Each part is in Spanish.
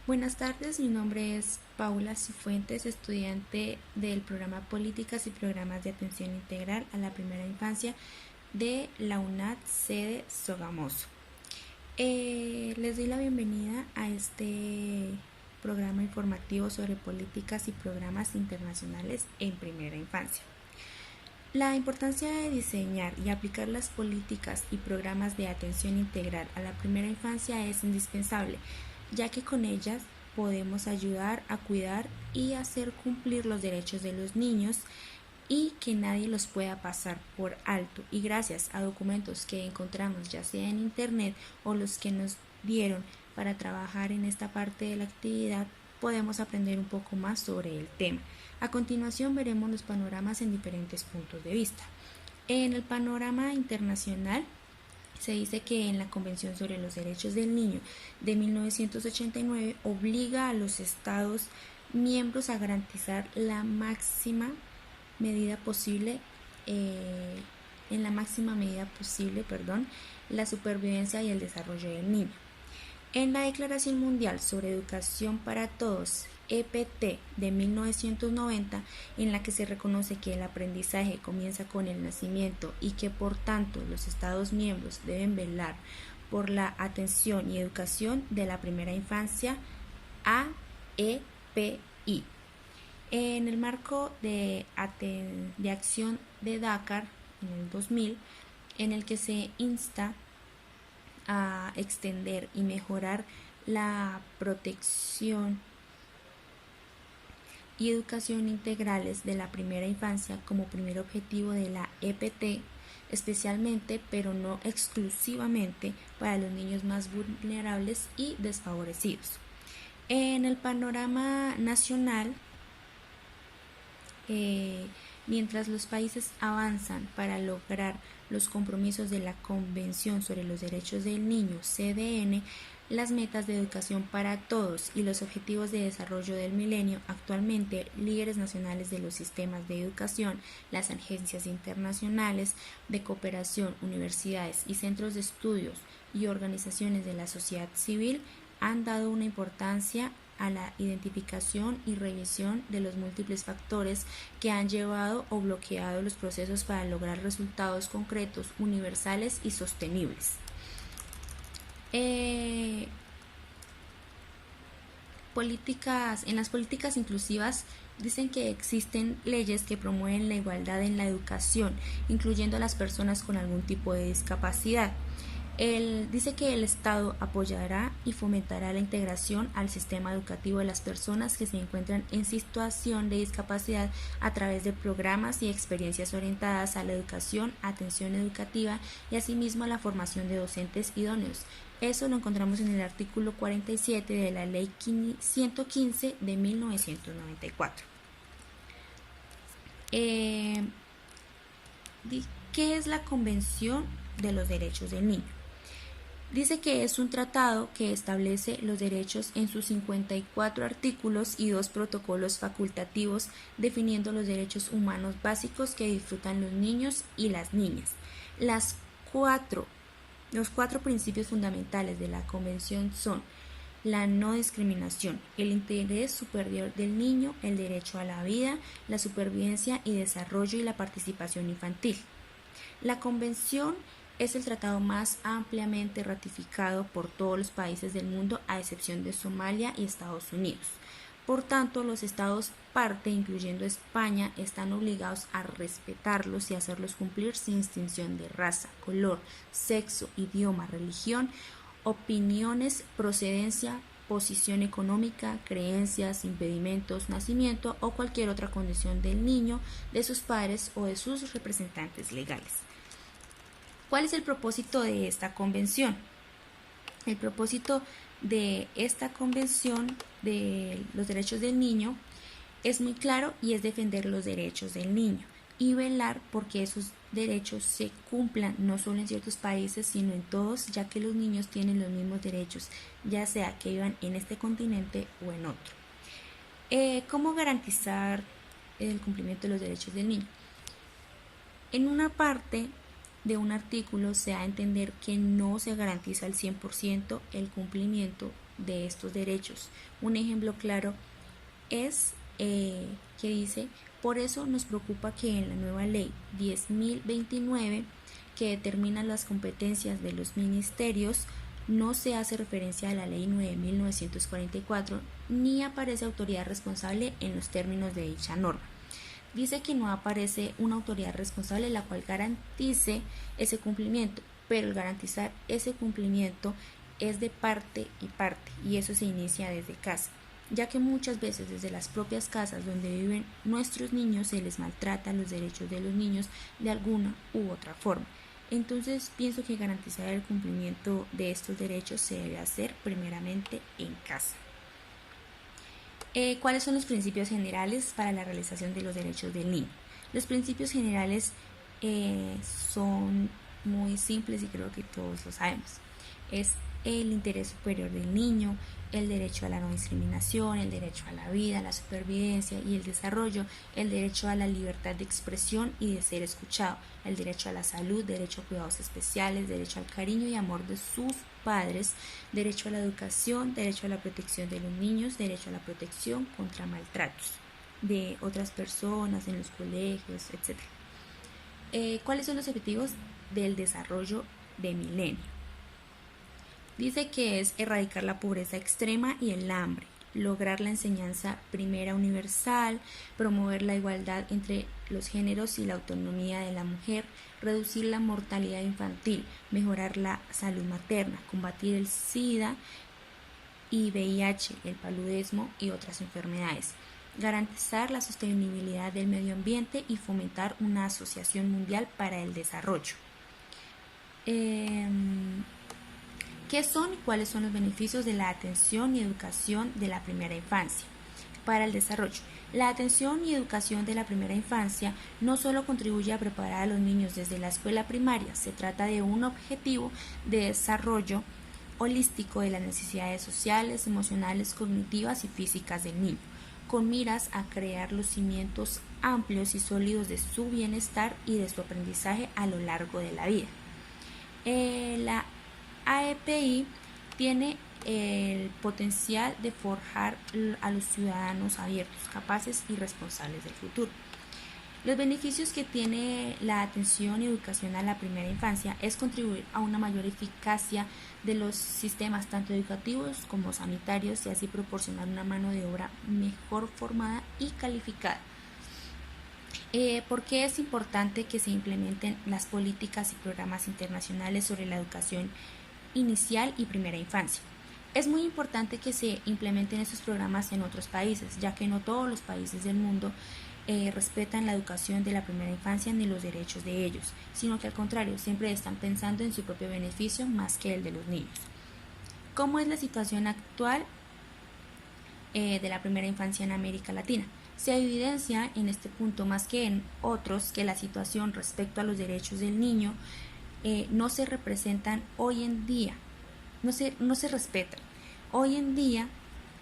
Buenas tardes, mi nombre es Paula Cifuentes, estudiante del programa Políticas y Programas de Atención Integral a la Primera Infancia de la UNAD sede Sogamoso. Les doy la bienvenida a este programa informativo sobre políticas y programas internacionales en primera infancia. La importancia de diseñar y aplicar las políticas y programas de atención integral a la primera infancia es indispensable, ya que con ellas podemos ayudar a cuidar y hacer cumplir los derechos de los niños y que nadie los pueda pasar por alto. Y gracias a documentos que encontramos ya sea en internet o los que nos dieron para trabajar en esta parte de la actividad, podemos aprender un poco más sobre el tema. A continuación veremos los panoramas en diferentes puntos de vista. En el panorama internacional se dice que en la Convención sobre los Derechos del Niño de 1989 obliga a los Estados miembros a garantizar la máxima medida posible la supervivencia y el desarrollo del niño. En la Declaración Mundial sobre Educación para Todos, EPT, de 1990, en la que se reconoce que el aprendizaje comienza con el nacimiento y que por tanto los Estados miembros deben velar por la atención y educación de la primera infancia, AEPI. En el marco de acción de Dakar en el 2000, en el que se insta a extender y mejorar la protección y educación integrales de la primera infancia como primer objetivo de la EPT, especialmente pero no exclusivamente para los niños más vulnerables y desfavorecidos. En el panorama nacional, mientras los países avanzan para lograr los compromisos de la Convención sobre los Derechos del Niño, CDN, las metas de educación para todos y los objetivos de desarrollo del milenio, actualmente líderes nacionales de los sistemas de educación, las agencias internacionales de cooperación, universidades y centros de estudios y organizaciones de la sociedad civil han dado una importancia a la identificación y revisión de los múltiples factores que han llevado o bloqueado los procesos para lograr resultados concretos, universales y sostenibles. En las políticas inclusivas dicen que existen leyes que promueven la igualdad en la educación, incluyendo a las personas con algún tipo de discapacidad. Dice que el Estado apoyará y fomentará la integración al sistema educativo de las personas que se encuentran en situación de discapacidad a través de programas y experiencias orientadas a la educación, atención educativa y asimismo a la formación de docentes idóneos. Eso lo encontramos en el artículo 47 de la Ley 115 de 1994. ¿Qué es la Convención de los Derechos del Niño? Dice que es un tratado que establece los derechos en sus 54 artículos y 2 protocolos facultativos, definiendo los derechos humanos básicos que disfrutan los niños y las niñas. Los cuatro principios fundamentales de la Convención son la no discriminación, el interés superior del niño, el derecho a la vida, la supervivencia y desarrollo y la participación infantil. La Convención es el tratado más ampliamente ratificado por todos los países del mundo, a excepción de Somalia y Estados Unidos. Por tanto, los estados parte, incluyendo España, están obligados a respetarlos y hacerlos cumplir sin distinción de raza, color, sexo, idioma, religión, opiniones, procedencia, posición económica, creencias, impedimentos, nacimiento o cualquier otra condición del niño, de sus padres o de sus representantes legales. ¿Cuál es el propósito de esta convención? El propósito de esta convención de los derechos del niño es muy claro y es defender los derechos del niño y velar porque esos derechos se cumplan no solo en ciertos países sino en todos, ya que los niños tienen los mismos derechos, ya sea que vivan en este continente o en otro. ¿Cómo garantizar el cumplimiento de los derechos del niño? En una parte de un artículo se da a entender que no se garantiza al 100% el cumplimiento de estos derechos. Un ejemplo claro es que dice: por eso nos preocupa que en la nueva ley 10.029, que determina las competencias de los ministerios, no se hace referencia a la ley 9.944 ni aparece autoridad responsable en los términos de dicha norma. Dice que no aparece una autoridad responsable la cual garantice ese cumplimiento, pero el garantizar ese cumplimiento es de parte y parte, y eso se inicia desde casa, ya que muchas veces desde las propias casas donde viven nuestros niños se les maltrata los derechos de los niños de alguna u otra forma. Entonces pienso que garantizar el cumplimiento de estos derechos se debe hacer primeramente en casa. ¿Cuáles son los principios generales para la realización de los derechos del niño? Los principios generales son muy simples y creo que todos lo sabemos. Es el interés superior del niño, el derecho a la no discriminación, el derecho a la vida, la supervivencia y el desarrollo, el derecho a la libertad de expresión y de ser escuchado, el derecho a la salud, derecho a cuidados especiales, derecho al cariño y amor de sus padres, derecho a la educación, derecho a la protección de los niños, derecho a la protección contra maltratos de otras personas en los colegios, etc. ¿Cuáles son los objetivos del desarrollo de milenio? Dice que es erradicar la pobreza extrema y el hambre, lograr la enseñanza primera universal, promover la igualdad entre los géneros y la autonomía de la mujer, reducir la mortalidad infantil, mejorar la salud materna, combatir el SIDA y VIH, el paludismo y otras enfermedades, garantizar la sostenibilidad del medio ambiente y fomentar una asociación mundial para el desarrollo. ¿Qué son y cuáles son los beneficios de la atención y educación de la primera infancia para el desarrollo? La atención y educación de la primera infancia no solo contribuye a preparar a los niños desde la escuela primaria, se trata de un objetivo de desarrollo holístico de las necesidades sociales, emocionales, cognitivas y físicas del niño, con miras a crear los cimientos amplios y sólidos de su bienestar y de su aprendizaje a lo largo de la vida. La AEPI tiene el potencial de forjar a los ciudadanos abiertos, capaces y responsables del futuro. Los beneficios que tiene la atención y educación a la primera infancia es contribuir a una mayor eficacia de los sistemas tanto educativos como sanitarios y así proporcionar una mano de obra mejor formada y calificada. ¿Por qué es importante que se implementen las políticas y programas internacionales sobre la educación inicial y primera infancia? Es muy importante que se implementen estos programas en otros países, ya que no todos los países del mundo respetan la educación de la primera infancia ni los derechos de ellos, sino que al contrario, siempre están pensando en su propio beneficio más que el de los niños. ¿Cómo es la situación actual de la primera infancia en América Latina? Se evidencia en este punto más que en otros que la situación respecto a los derechos del niño no se representan hoy en día, no se respetan. Hoy en día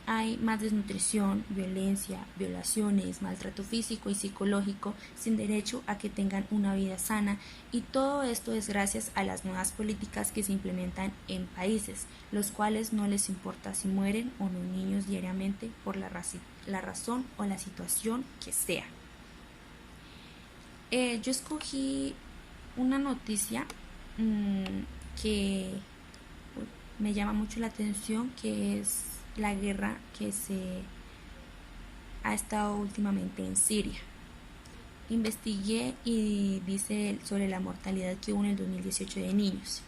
hay más desnutrición, violencia, violaciones, maltrato físico y psicológico sin derecho a que tengan una vida sana, y todo esto es gracias a las nuevas políticas que se implementan en países, los cuales no les importa si mueren o no niños diariamente por la razón o la situación que sea. Yo escogí una noticia que me llama mucho la atención, que es la guerra que se ha estado últimamente en Siria. Investigué y dice sobre la mortalidad que hubo en el 2018 de niños.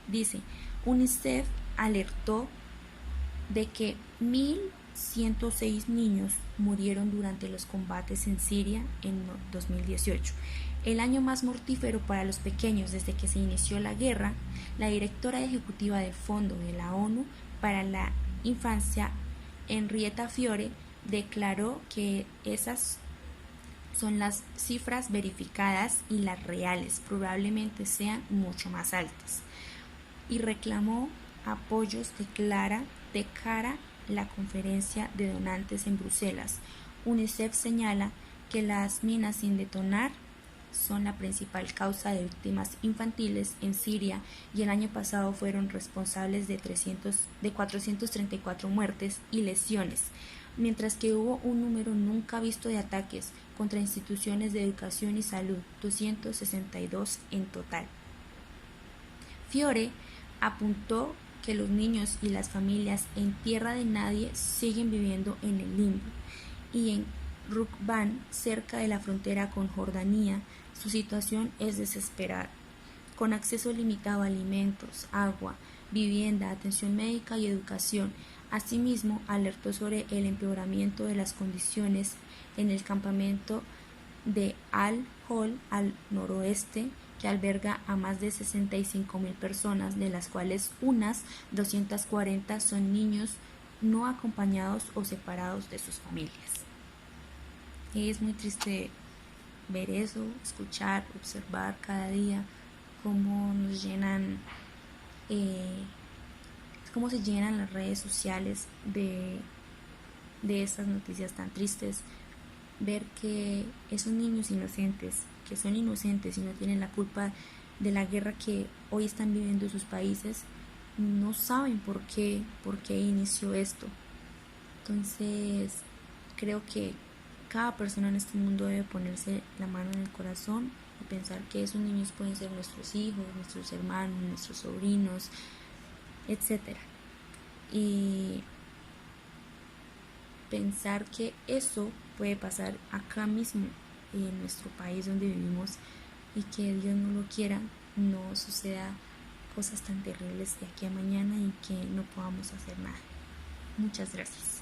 Dice: UNICEF alertó de que 1.106 niños murieron durante los combates en Siria en 2018. El año más mortífero para los pequeños desde que se inició la guerra. La directora ejecutiva del Fondo de la ONU para la Infancia, Henrietta Fiore, declaró que esas son las cifras verificadas y las reales probablemente sean mucho más altas, y reclamó apoyos de cara a la conferencia de donantes en Bruselas. UNICEF señala que las minas sin detonar son la principal causa de víctimas infantiles en Siria y el año pasado fueron responsables de 434 muertes y lesiones, mientras que hubo un número nunca visto de ataques contra instituciones de educación y salud, 262 en total. Fiore apuntó que los niños y las familias en tierra de nadie siguen viviendo en el limbo, y en Rukban, cerca de la frontera con Jordania, su situación es desesperada. Con acceso limitado a alimentos, agua, vivienda, atención médica y educación. Asimismo, alertó sobre el empeoramiento de las condiciones en el campamento de Al-Hol al noroeste, que alberga a más de 65.000 personas, de las cuales unas 240 son niños no acompañados o separados de sus familias. Es muy triste ver eso, escuchar, observar cada día cómo nos llenan, cómo se llenan las redes sociales de estas noticias tan tristes. Ver que esos niños inocentes, que son inocentes y no tienen la culpa de la guerra que hoy están viviendo sus países, no saben por qué inició esto. Entonces, creo que cada persona en este mundo debe ponerse la mano en el corazón y pensar que esos niños pueden ser nuestros hijos, nuestros hermanos, nuestros sobrinos, etc. Y pensar que eso puede pasar acá mismo en nuestro país donde vivimos, y que Dios no lo quiera, no suceda cosas tan terribles de aquí a mañana y que no podamos hacer nada. Muchas gracias.